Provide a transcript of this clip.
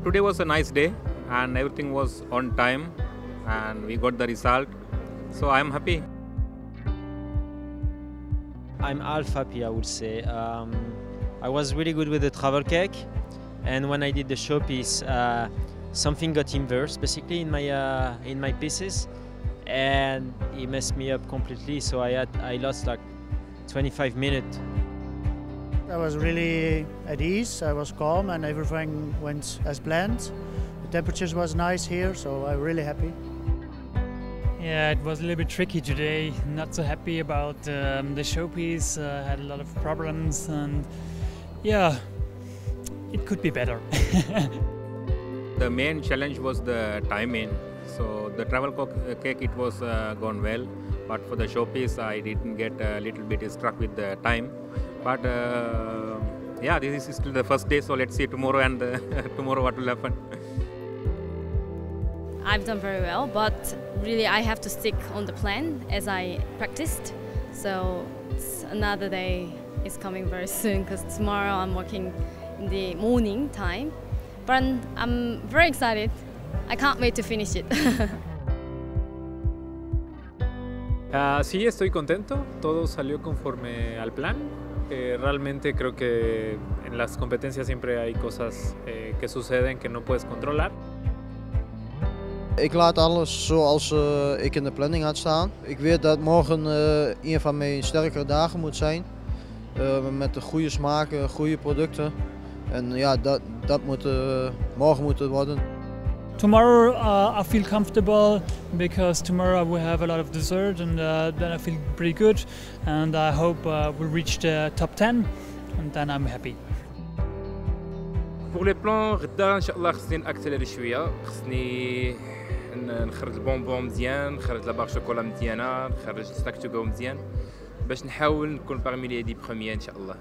Today was a nice day and everything was on time and we got the result. So I'm happy. I'm half happy, I would say. I was really good with the travel cake, and when I did the showpiece, something got inverse basically in my pieces, and it messed me up completely. So I lost like 25 minutes. I was really at ease. I was calm, and everything went as planned. The temperatures was nice here, so I'm really happy. Yeah, it was a little bit tricky today. Not so happy about the showpiece. Had a lot of problems, and yeah, it could be better. The main challenge was the timing. So the travel cake, it was gone well, but for the showpiece, I didn't get a little bit struck with the time. But yeah, this is still the first day, so let's see tomorrow and tomorrow what will happen. I've done very well, but really I have to stick on the plan as I practiced. So another day is coming very soon because tomorrow I'm working in the morning time. But I'm very excited. I can't wait to finish it. Sí, estoy contento. Todo salió conforme al plan. Realmente creo que en las competencias siempre hay cosas que suceden que no puedes controlar. Ik laat alles zoals ik in de planning had staan. Ik weet dat morgen een van mijn sterkere dagen moet zijn. Met de goede smaken, goede producten. En ja, dat moet morgen moeten worden. Tomorrow I feel comfortable because tomorrow we have a lot of dessert, and then I feel pretty good. And I hope we'll reach the top 10, and then I'm happy. Pour les plans غدا ان شاء الله خصني ناكسلري شويه. خصني نخرج البونبون مزيان، نخرج لاباغ شوكولا مزيانه، نخرج سناك تو جو مزيان باش نحاول نكون باغمي لي 10 بروميير ان شاء الله.